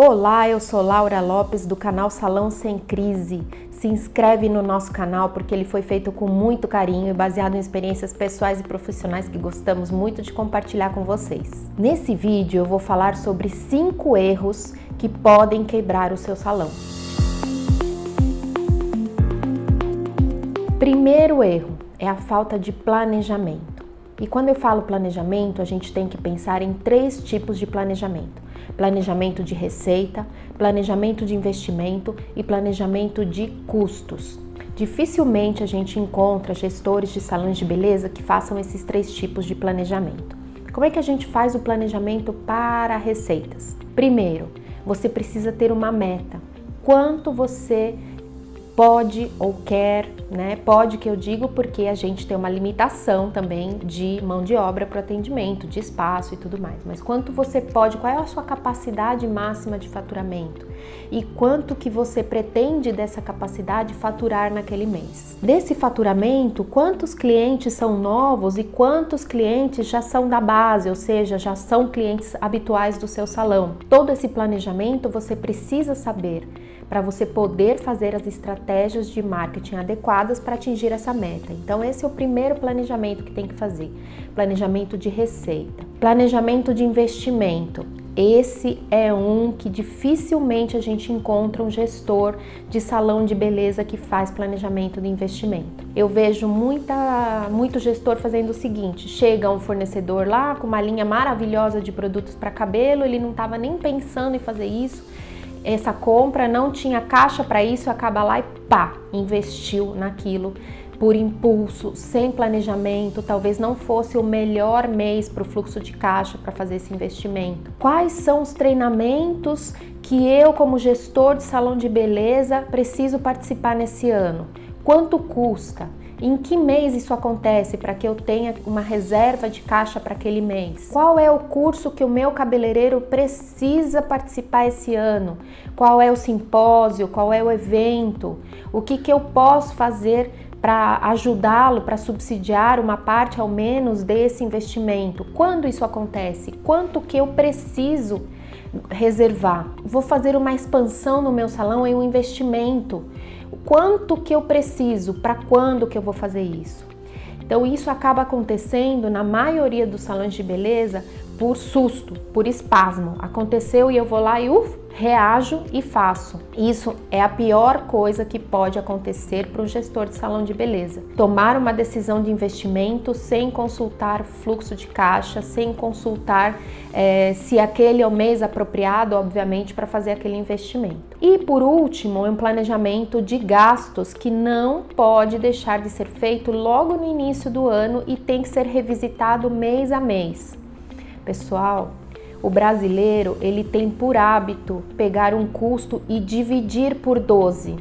Olá, eu sou Laura Lopes do canal Salão Sem Crise. Se inscreve no nosso canal porque ele foi feito com muito carinho e baseado em experiências pessoais e profissionais que gostamos muito de compartilhar com vocês. Nesse vídeo eu vou falar sobre 5 erros que podem quebrar o seu salão. Primeiro erro é a falta de planejamento. E quando eu falo planejamento, a gente tem que pensar em 3 tipos de planejamento. Planejamento de receita, planejamento de investimento e planejamento de custos. Dificilmente a gente encontra gestores de salões de beleza que façam esses 3 tipos de planejamento. Como é que a gente faz o planejamento para receitas? Primeiro, você precisa ter uma meta. Quanto você pode ou quer, né? Pode que eu digo porque a gente tem uma limitação também de mão de obra para o atendimento, de espaço e tudo mais. Mas quanto você pode, qual é a sua capacidade máxima de faturamento? E quanto que você pretende dessa capacidade faturar naquele mês? Desse faturamento, quantos clientes são novos e quantos clientes já são da base, ou seja, já são clientes habituais do seu salão? Todo esse planejamento você precisa saber para você poder fazer as estratégias de marketing adequadas para atingir essa meta. Então esse é o primeiro planejamento que tem que fazer. Planejamento de receita. Planejamento de investimento. Esse é um que dificilmente a gente encontra um gestor de salão de beleza que faz planejamento de investimento. Eu vejo muito gestor fazendo o seguinte: chega um fornecedor lá com uma linha maravilhosa de produtos para cabelo, ele não estava nem pensando em fazer isso, essa compra, não tinha caixa para isso, acaba lá e pá, investiu naquilo por impulso, sem planejamento, talvez não fosse o melhor mês para o fluxo de caixa para fazer esse investimento. Quais são os treinamentos que eu, como gestor de salão de beleza, preciso participar nesse ano? Quanto custa? Em que mês isso acontece para que eu tenha uma reserva de caixa para aquele mês? Qual é o curso que o meu cabeleireiro precisa participar esse ano? Qual é o simpósio? Qual é o evento? O que eu posso fazer para ajudá-lo, para subsidiar uma parte ao menos desse investimento? Quando isso acontece? Quanto que eu preciso reservar? Vou fazer uma expansão no meu salão em um investimento. Quanto que eu preciso? Para quando que eu vou fazer isso? Então isso acaba acontecendo na maioria dos salões de beleza por susto, por espasmo. Aconteceu e eu vou lá e reajo e faço. Isso é a pior coisa que pode acontecer para um gestor de salão de beleza. Tomar uma decisão de investimento sem consultar fluxo de caixa, sem consultar se aquele é o mês apropriado, obviamente, para fazer aquele investimento. E por último, um planejamento de gastos que não pode deixar de ser feito logo no início do ano e tem que ser revisitado mês a mês. Pessoal, o brasileiro, ele tem por hábito pegar um custo e dividir por 12.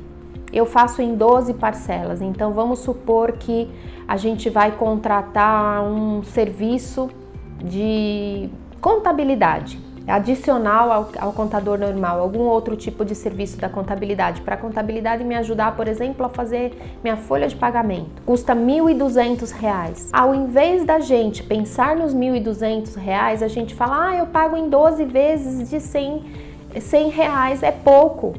Eu faço em 12 parcelas, então vamos supor que a gente vai contratar um serviço de contabilidade, adicional ao contador normal, algum outro tipo de serviço da contabilidade, para a contabilidade me ajudar, por exemplo, a fazer minha folha de pagamento. Custa R$ 1.200. Ao invés da gente pensar nos R$ 1.200, a gente fala, eu pago em 12 vezes de R$ 100 reais, é pouco.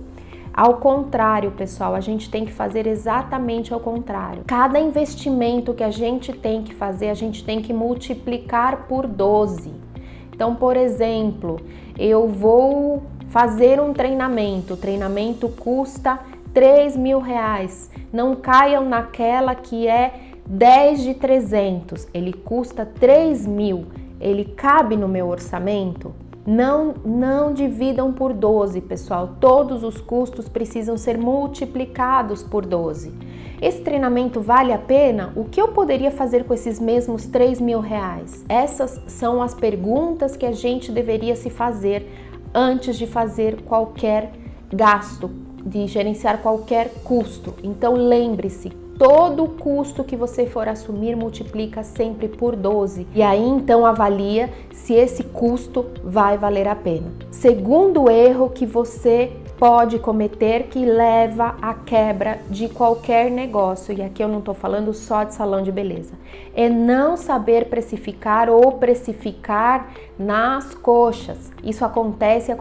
Ao contrário, pessoal, a gente tem que fazer exatamente ao contrário. Cada investimento que a gente tem que fazer, a gente tem que multiplicar por 12. Então, por exemplo, eu vou fazer um treinamento, o treinamento custa R$3.000, não caiam naquela que é 10 de 300, ele custa 3.000, ele cabe no meu orçamento? Não dividam por 12, pessoal, todos os custos precisam ser multiplicados por 12. Esse treinamento vale a pena? O que eu poderia fazer com esses mesmos R$3.000? Essas são as perguntas que a gente deveria se fazer antes de fazer qualquer gasto, de gerenciar qualquer custo. Então lembre-se, todo o custo que você for assumir multiplica sempre por 12. E aí então avalia se esse custo vai valer a pena. Segundo erro que você pode cometer que leva à quebra de qualquer negócio, e aqui eu não estou falando só de salão de beleza, é não saber precificar ou precificar nas coxas. Isso acontece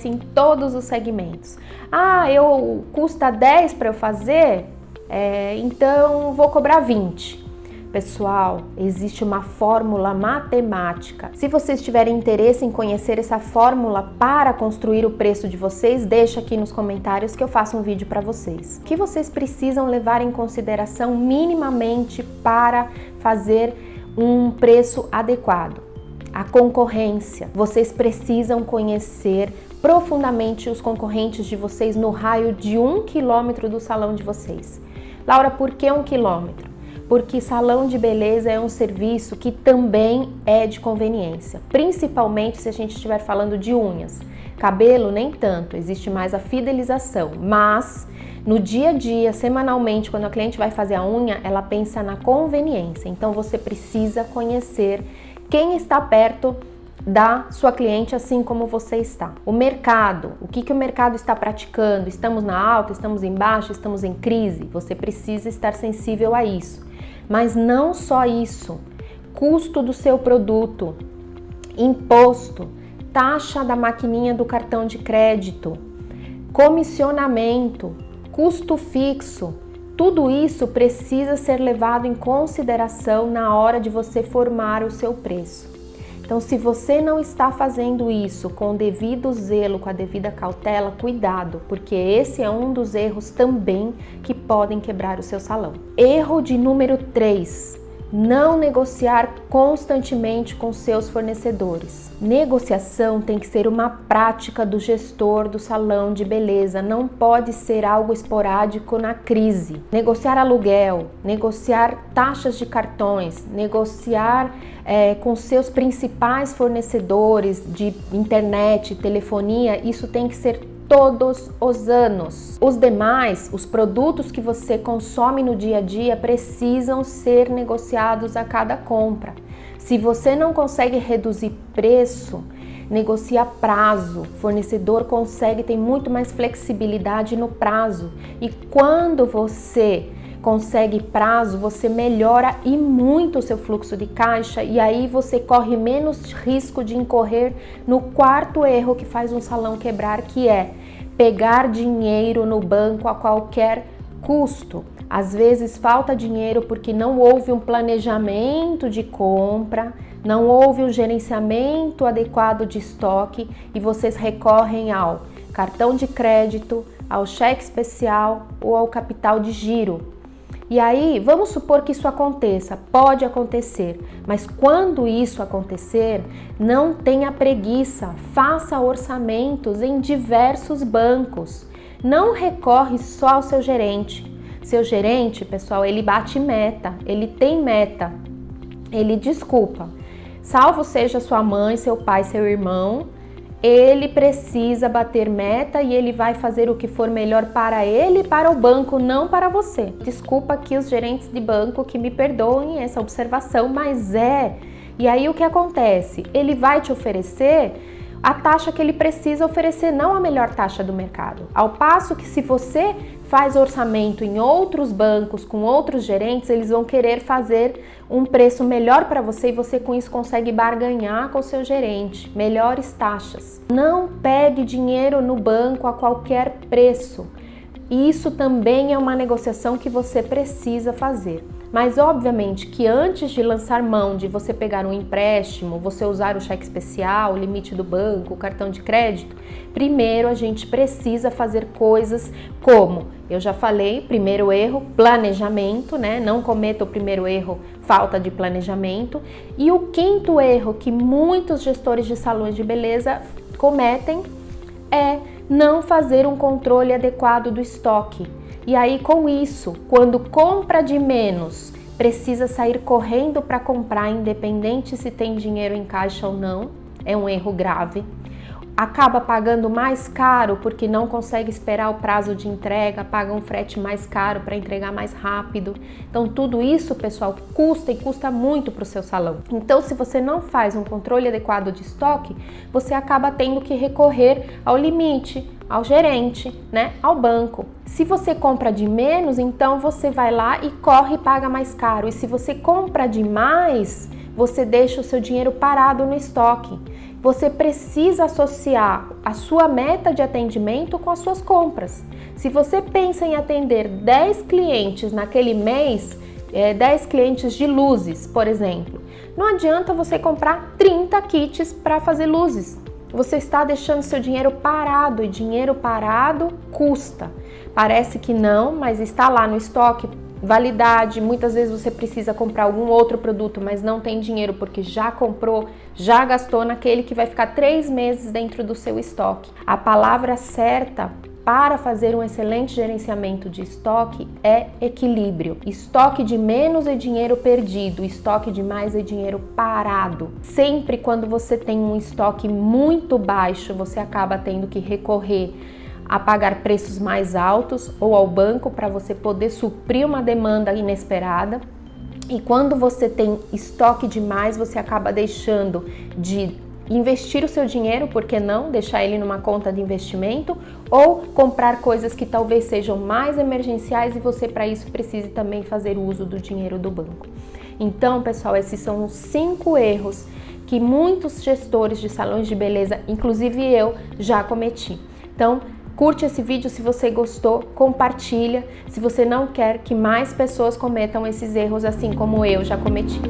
em todos os segmentos. Custa 10 para eu fazer, então vou cobrar 20. Pessoal, existe uma fórmula matemática. Se vocês tiverem interesse em conhecer essa fórmula para construir o preço de vocês, deixa aqui nos comentários que eu faço um vídeo para vocês. O que vocês precisam levar em consideração minimamente para fazer um preço adequado? A concorrência. Vocês precisam conhecer profundamente os concorrentes de vocês no raio de 1 quilômetro do salão de vocês. Laura, por que 1 quilômetro? Porque salão de beleza é um serviço que também é de conveniência, principalmente se a gente estiver falando de unhas. Cabelo, nem tanto, existe mais a fidelização, mas no dia a dia, semanalmente, quando a cliente vai fazer a unha, ela pensa na conveniência. Então você precisa conhecer quem está perto da sua cliente, assim como você está. O mercado, o que o mercado está praticando? Estamos na alta, estamos em baixa, estamos em crise? Você precisa estar sensível a isso. Mas não só isso, custo do seu produto, imposto, taxa da maquininha do cartão de crédito, comissionamento, custo fixo, tudo isso precisa ser levado em consideração na hora de você formar o seu preço. Então, se você não está fazendo isso com o devido zelo, com a devida cautela, cuidado, porque esse é um dos erros também que podem quebrar o seu salão. Erro de número 3. Não negociar constantemente com seus fornecedores. Negociação tem que ser uma prática do gestor do salão de beleza, não pode ser algo esporádico na crise. Negociar aluguel, negociar taxas de cartões, negociar com seus principais fornecedores de internet, telefonia, isso tem que ser todos os anos. Os demais, os produtos que você consome no dia a dia precisam ser negociados a cada compra. Se você não consegue reduzir preço, negocia prazo. Fornecedor tem muito mais flexibilidade no prazo. E quando você consegue prazo, você melhora e muito o seu fluxo de caixa e aí você corre menos risco de incorrer no quarto erro que faz um salão quebrar, que é pegar dinheiro no banco a qualquer custo. Às vezes falta dinheiro porque não houve um planejamento de compra, não houve um gerenciamento adequado de estoque e vocês recorrem ao cartão de crédito, ao cheque especial ou ao capital de giro. E aí, vamos supor que isso aconteça, pode acontecer, mas quando isso acontecer, não tenha preguiça, faça orçamentos em diversos bancos, não recorre só ao seu gerente. Seu gerente, pessoal, ele bate meta, ele tem meta, ele desculpa, salvo seja sua mãe, seu pai, seu irmão, ele precisa bater meta e ele vai fazer o que for melhor para ele e para o banco, não para você. Desculpa aqui os gerentes de banco que me perdoem essa observação, mas E aí o que acontece? Ele vai te oferecer a taxa que ele precisa oferecer, não a melhor taxa do mercado. Ao passo que se você faz orçamento em outros bancos, com outros gerentes, eles vão querer fazer um preço melhor para você e você com isso consegue barganhar com o seu gerente, melhores taxas. Não pegue dinheiro no banco a qualquer preço. Isso também é uma negociação que você precisa fazer. Mas obviamente que antes de lançar mão de você pegar um empréstimo, você usar o cheque especial, o limite do banco, o cartão de crédito, primeiro a gente precisa fazer coisas como, eu já falei, primeiro erro, planejamento, né? Não cometa o primeiro erro, falta de planejamento. E o quinto erro que muitos gestores de salões de beleza cometem é não fazer um controle adequado do estoque. E aí, com isso, quando compra de menos, precisa sair correndo para comprar, independente se tem dinheiro em caixa ou não, é um erro grave. acaba pagando mais caro porque não consegue esperar o prazo de entrega, paga um frete mais caro para entregar mais rápido. Então tudo isso, pessoal, custa e custa muito para o seu salão. Então se você não faz um controle adequado de estoque, você acaba tendo que recorrer ao limite, ao gerente, né, ao banco. Se você compra de menos, então você vai lá e corre e paga mais caro. E se você compra demais, você deixa o seu dinheiro parado no estoque. Você precisa associar a sua meta de atendimento com as suas compras. Se você pensa em atender 10 clientes naquele mês, 10 clientes de luzes, por exemplo, não adianta você comprar 30 kits para fazer luzes. Você está deixando seu dinheiro parado, e dinheiro parado custa. Parece que não, mas está lá no estoque, validade. Muitas vezes você precisa comprar algum outro produto, mas não tem dinheiro porque já comprou, já gastou naquele que vai ficar 3 meses dentro do seu estoque. A palavra certa para fazer um excelente gerenciamento de estoque é equilíbrio. Estoque de menos é dinheiro perdido, estoque de mais é dinheiro parado. Sempre quando você tem um estoque muito baixo, você acaba tendo que recorrer a pagar preços mais altos ou ao banco para você poder suprir uma demanda inesperada. E quando você tem estoque demais, você acaba deixando de investir o seu dinheiro, por que não deixar ele numa conta de investimento, ou comprar coisas que talvez sejam mais emergenciais e você para isso precise também fazer uso do dinheiro do banco. Então, pessoal, esses são os 5 erros que muitos gestores de salões de beleza, inclusive eu, já cometi. Então, curte esse vídeo se você gostou, compartilha se você não quer que mais pessoas cometam esses erros assim como eu já cometi.